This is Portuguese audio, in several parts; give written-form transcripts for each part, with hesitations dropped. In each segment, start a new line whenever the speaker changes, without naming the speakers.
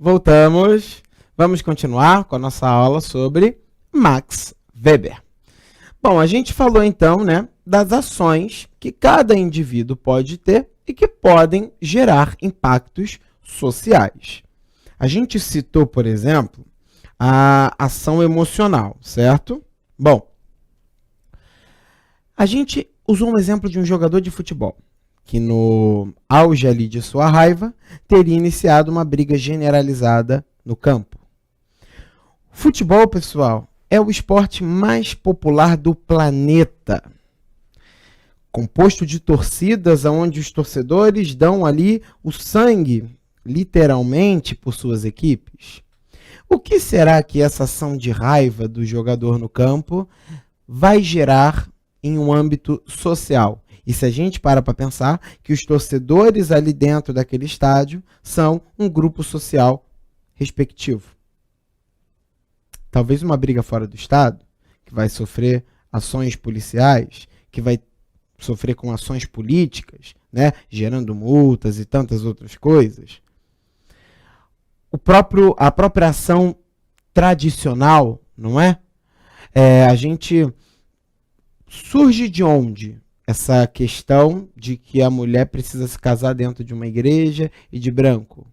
Voltamos. Vamos continuar com a nossa aula sobre Max Weber. Bom, a gente falou então, né, das ações que cada indivíduo pode ter e que podem gerar impactos sociais. A gente citou, por exemplo, a ação emocional, certo? Bom, a gente usou um exemplo de um jogador de futebol que no auge ali de sua raiva teria iniciado uma briga generalizada no campo. Futebol, pessoal, é o esporte mais popular do planeta. Composto de torcidas onde os torcedores dão ali o sangue, literalmente, por suas equipes. O que será que essa ação de raiva do jogador no campo vai gerar em um âmbito social? E se a gente para pensar que os torcedores ali dentro daquele estádio são um grupo social respectivo. Talvez uma briga fora do estado, que vai sofrer ações policiais, que vai sofrer com ações políticas, né, gerando multas e tantas outras coisas. A própria ação tradicional, não é? A gente surge de onde? Essa questão de que a mulher precisa se casar dentro de uma igreja e de branco.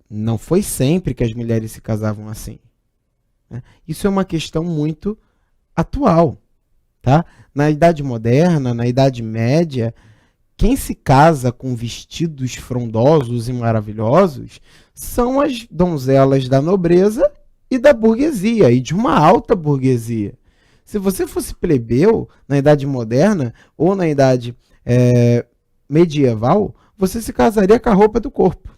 Não foi sempre que as mulheres se casavam assim, né? Isso é uma questão muito atual, tá? Na Idade Moderna, na Idade Média, quem se casa com vestidos frondosos e maravilhosos são as donzelas da nobreza e da burguesia, e de uma alta burguesia. Se você fosse plebeu na Idade Moderna ou na Idade medieval, você se casaria com a roupa do corpo.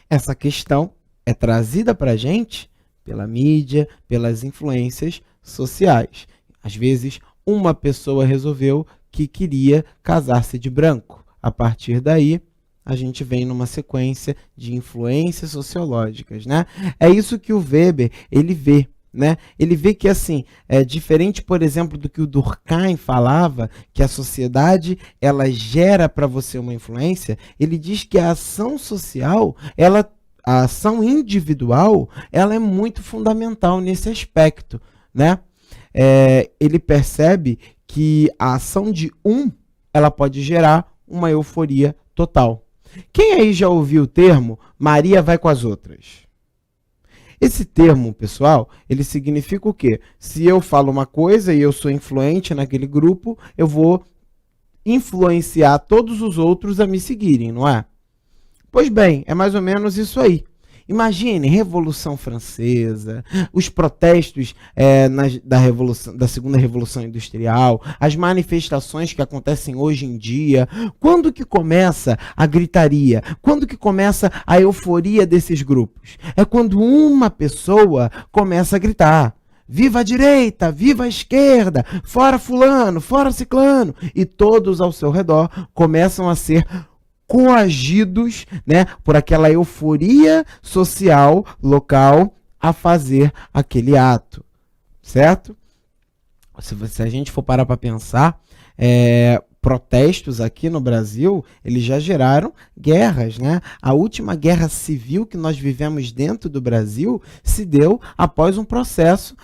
Essa questão é trazida para a gente pela mídia, pelas influências sociais. Às vezes, uma pessoa resolveu que queria casar-se de branco. A partir daí, a gente vem numa sequência de influências sociológicas, né? É isso que o Weber ele vê. Né? Ele vê que assim, é diferente, por exemplo, do que o Durkheim falava, que a sociedade ela gera para você uma influência. Ele diz que a ação social, a ação individual, ela é muito fundamental nesse aspecto, né? Ele percebe que a ação de ela pode gerar uma euforia total. Quem aí já ouviu o termo Maria vai com as outras? Esse termo, pessoal, ele significa o quê? Se eu falo uma coisa e eu sou influente naquele grupo, eu vou influenciar todos os outros a me seguirem, não é? Pois bem, é mais ou menos isso aí. Imagine, Revolução Francesa, os protestos da Segunda Revolução Industrial, as manifestações que acontecem hoje em dia. Quando que começa a gritaria? Quando que começa a euforia desses grupos? É quando uma pessoa começa a gritar: viva a direita, viva a esquerda, fora fulano, fora ciclano. E todos ao seu redor começam a ser coagidos, né, por aquela euforia social local a fazer aquele ato, certo? Se a gente for parar para pensar, protestos aqui no Brasil, eles já geraram guerras, né? A última guerra civil que nós vivemos dentro do Brasil se deu após um processo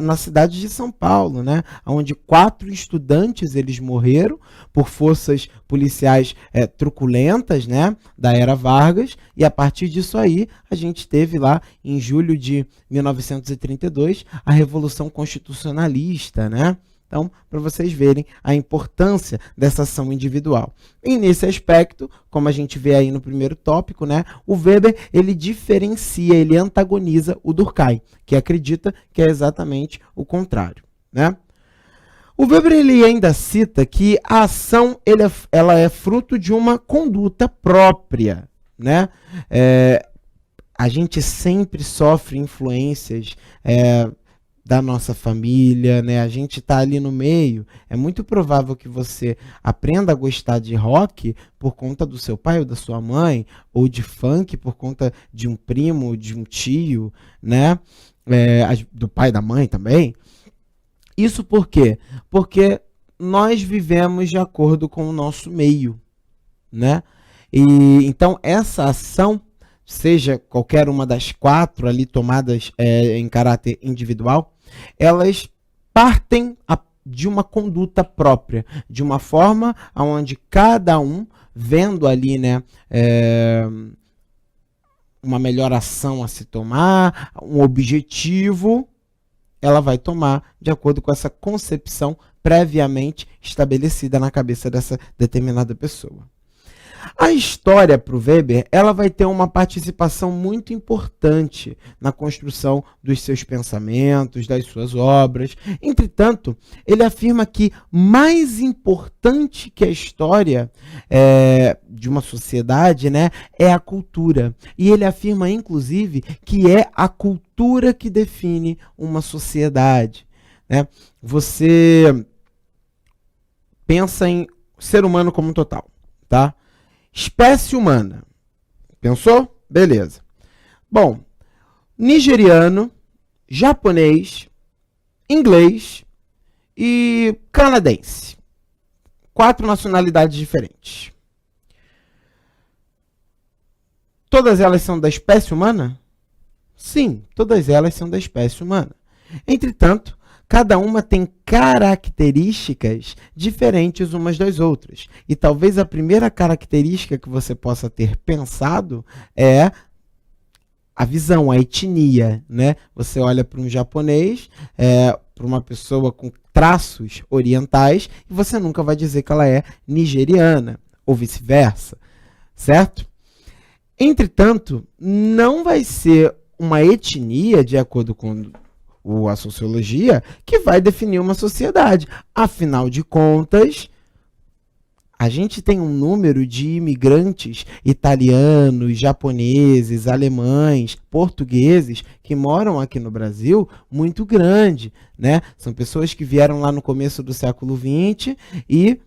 na cidade de São Paulo, né? Onde 4 estudantes eles morreram por forças policiais truculentas, né? Da era Vargas, e a partir disso aí a gente teve lá em julho de 1932 a Revolução Constitucionalista, né? Então, para vocês verem a importância dessa ação individual. E nesse aspecto, como a gente vê aí no primeiro tópico, né, o Weber ele diferencia, ele antagoniza o Durkheim, que acredita que é exatamente o contrário, né? O Weber ele ainda cita que a ação ela é fruto de uma conduta própria, né? A gente sempre sofre influências da nossa família, né? A gente está ali no meio. É muito provável que você aprenda a gostar de rock por conta do seu pai ou da sua mãe, ou de funk por conta de um primo, de um tio, né? Do pai e da mãe também. Isso por quê? Porque nós vivemos de acordo com o nosso meio, né? E então essa ação, seja qualquer uma das 4 ali tomadas em caráter individual, elas partem de uma conduta própria, de uma forma onde cada um, vendo ali, né, uma melhor ação a se tomar, um objetivo, ela vai tomar de acordo com essa concepção previamente estabelecida na cabeça dessa determinada pessoa. A história, para o Weber, ela vai ter uma participação muito importante na construção dos seus pensamentos, das suas obras. Entretanto, ele afirma que mais importante que a história de uma sociedade, né, é a cultura. E ele afirma, inclusive, que é a cultura que define uma sociedade, né? Você pensa em ser humano como um total, tá? Espécie humana. Pensou? Beleza. Bom, nigeriano, japonês, inglês e canadense. 4 nacionalidades diferentes. Todas elas são da espécie humana? Sim, todas elas são da espécie humana. Entretanto, cada uma tem características diferentes umas das outras. E talvez a primeira característica que você possa ter pensado é a visão, a etnia, né? Você olha para um japonês, para uma pessoa com traços orientais, e você nunca vai dizer que ela é nigeriana, ou vice-versa, certo? Entretanto, não vai ser uma etnia, de acordo com a sociologia, que vai definir uma sociedade. Afinal de contas, a gente tem um número de imigrantes italianos, japoneses, alemães, portugueses que moram aqui no Brasil muito grande, né? São pessoas que vieram lá no começo do século XX e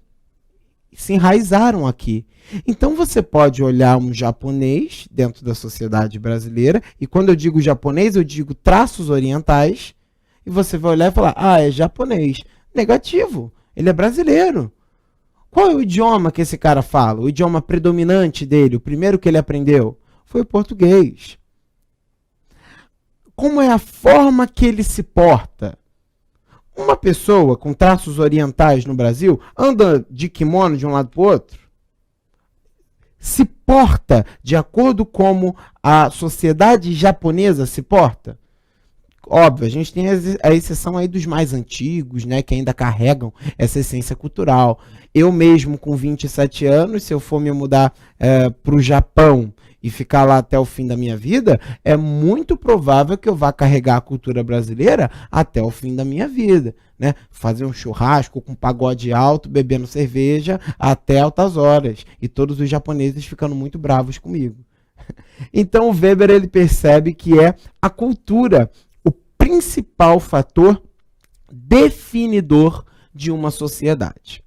se enraizaram aqui. Então você pode olhar um japonês dentro da sociedade brasileira, e quando eu digo japonês, eu digo traços orientais, e você vai olhar e falar, é japonês. Negativo, ele é brasileiro. Qual é o idioma que esse cara fala? O idioma predominante dele, o primeiro que ele aprendeu, foi o português. Como é a forma que ele se porta? Uma pessoa com traços orientais no Brasil anda de kimono de um lado para o outro? Se porta de acordo como a sociedade japonesa se porta? Óbvio, a gente tem a exceção aí dos mais antigos, né, que ainda carregam essa essência cultural. Eu mesmo, com 27 anos, se eu for me mudar para o Japão e ficar lá até o fim da minha vida, é muito provável que eu vá carregar a cultura brasileira até o fim da minha vida, né? Fazer um churrasco com pagode alto, bebendo cerveja até altas horas, e todos os japoneses ficando muito bravos comigo. Então o Weber, ele percebe que é a cultura o principal fator definidor de uma sociedade.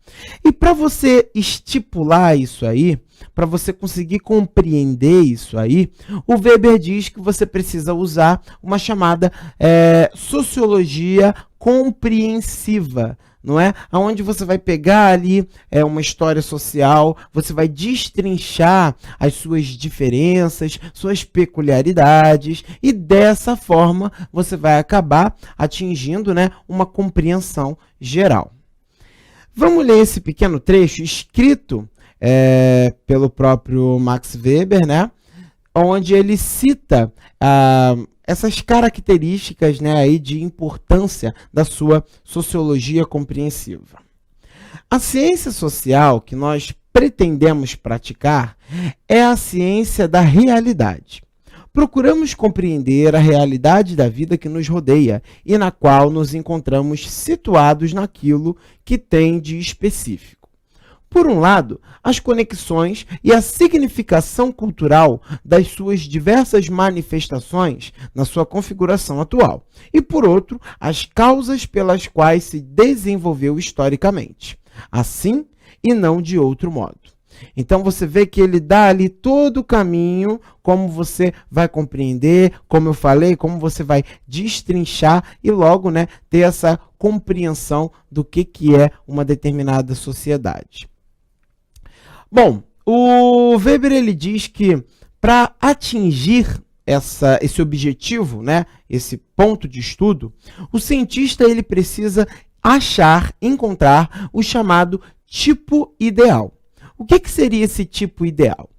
E para você estipular isso aí, para você conseguir compreender isso aí, o Weber diz que você precisa usar uma chamada sociologia compreensiva, não é? Onde você vai pegar ali uma história social, você vai destrinchar as suas diferenças, suas peculiaridades, e dessa forma você vai acabar atingindo, né, uma compreensão geral. Vamos ler esse pequeno trecho escrito pelo próprio Max Weber, né, onde ele cita essas características, né, aí de importância da sua sociologia compreensiva. A ciência social que nós pretendemos praticar é a ciência da realidade. Procuramos compreender a realidade da vida que nos rodeia e na qual nos encontramos situados naquilo que tem de específico. Por um lado, as conexões e a significação cultural das suas diversas manifestações na sua configuração atual, e por outro, as causas pelas quais se desenvolveu historicamente, assim e não de outro modo. Então você vê que ele dá ali todo o caminho, como você vai compreender, como eu falei, como você vai destrinchar e logo, né, ter essa compreensão do que é uma determinada sociedade. Bom, O Weber ele diz que para atingir esse objetivo, né, esse ponto de estudo, o cientista ele precisa encontrar o chamado tipo ideal. O que seria esse tipo ideal?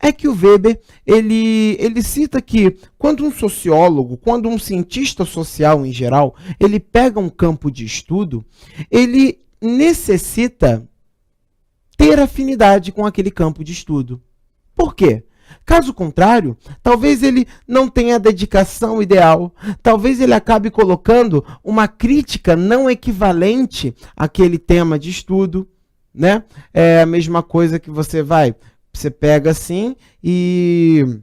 É que o Weber ele cita que quando um sociólogo, quando um cientista social em geral, ele pega um campo de estudo, ele necessita ter afinidade com aquele campo de estudo. Por quê? Caso contrário, talvez ele não tenha a dedicação ideal, talvez ele acabe colocando uma crítica não equivalente àquele tema de estudo, né? É a mesma coisa que você pega assim e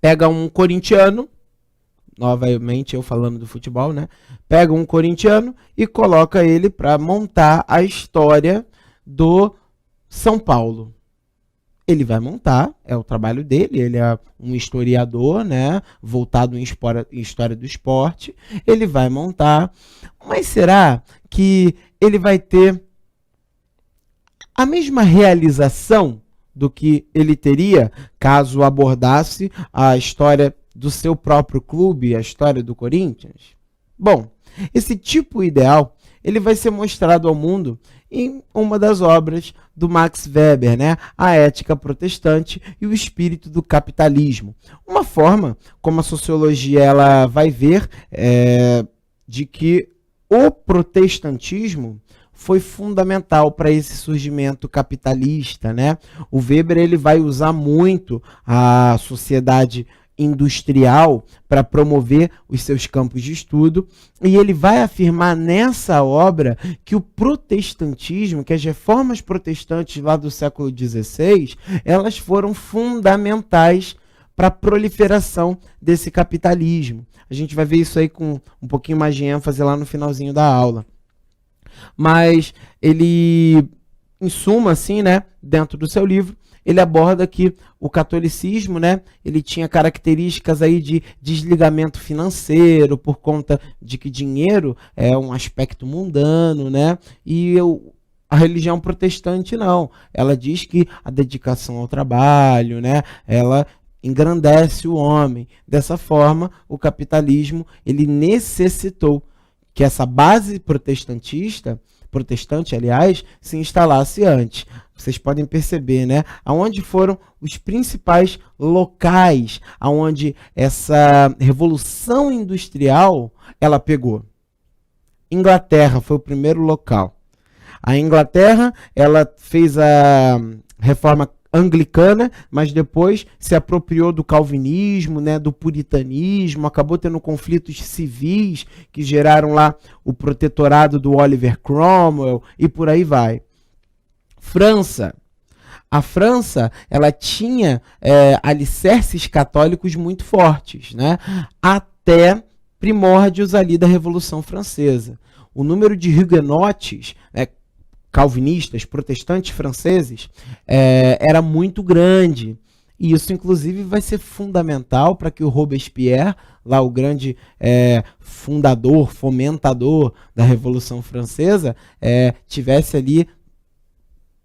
pega um corintiano, novamente eu falando do futebol, né? Pega um corintiano e coloca ele para montar a história do São Paulo. Ele vai montar, é o trabalho dele, ele é um historiador, né, voltado em história do esporte, ele vai montar, mas será que ele vai ter a mesma realização do que ele teria caso abordasse a história do seu próprio clube, a história do Corinthians? Bom, esse tipo ideal ele vai ser mostrado ao mundo em uma das obras do Max Weber, né? A Ética Protestante e o Espírito do Capitalismo. Uma forma como a sociologia ela vai ver de que o protestantismo foi fundamental para esse surgimento capitalista, né? O Weber ele vai usar muito a sociedade industrial para promover os seus campos de estudo, e ele vai afirmar nessa obra que o protestantismo, que as reformas protestantes lá do século XVI, elas foram fundamentais para a proliferação desse capitalismo. A gente vai ver isso aí com um pouquinho mais de ênfase lá no finalzinho da aula. Mas ele, em suma, assim, né, dentro do seu livro, ele aborda que o catolicismo, né, ele tinha características aí de desligamento financeiro por conta de que dinheiro é um aspecto mundano, né, e a religião protestante não. Ela diz que a dedicação ao trabalho, né, ela engrandece o homem. Dessa forma, o capitalismo ele necessitou que essa base protestante, aliás, se instalasse antes. Vocês podem perceber, né? Aonde foram os principais locais aonde essa revolução industrial ela pegou. Inglaterra foi o primeiro local. A Inglaterra ela fez a reforma anglicana, mas depois se apropriou do calvinismo, né, do puritanismo, acabou tendo conflitos civis que geraram lá o protetorado do Oliver Cromwell e por aí vai. França. A França ela tinha alicerces católicos muito fortes, né, até primórdios ali da Revolução Francesa. O número de huguenotes, calvinistas, protestantes franceses, era muito grande. E isso, inclusive, vai ser fundamental para que o Robespierre, lá o grande fundador, fomentador da Revolução Francesa, tivesse ali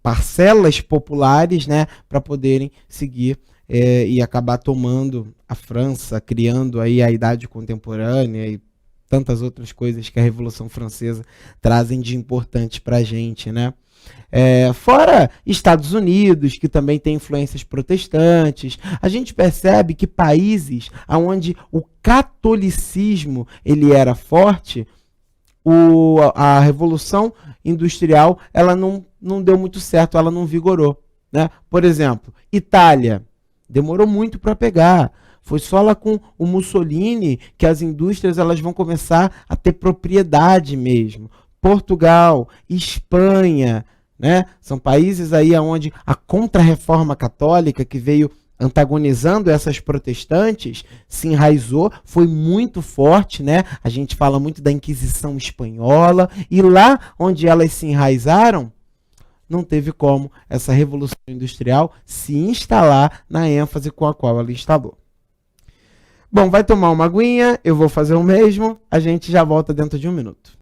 parcelas populares, né, para poderem seguir e acabar tomando a França, criando aí a Idade Contemporânea e tantas outras coisas que a Revolução Francesa trazem de importante para a gente, né? Fora Estados Unidos, que também tem influências protestantes, a gente percebe que países onde o catolicismo ele era forte, a Revolução Industrial ela não deu muito certo, ela não vigorou, né? Por exemplo, Itália, demorou muito para pegar. Foi só lá com o Mussolini que as indústrias elas vão começar a ter propriedade mesmo. Portugal, Espanha, né? São países aí onde a contra-reforma católica que veio antagonizando essas protestantes se enraizou, foi muito forte, né? A gente fala muito da Inquisição Espanhola e lá onde elas se enraizaram, não teve como essa revolução industrial se instalar na ênfase com a qual ela instalou. Bom, vai tomar uma aguinha, eu vou fazer o mesmo, a gente já volta dentro de um minuto.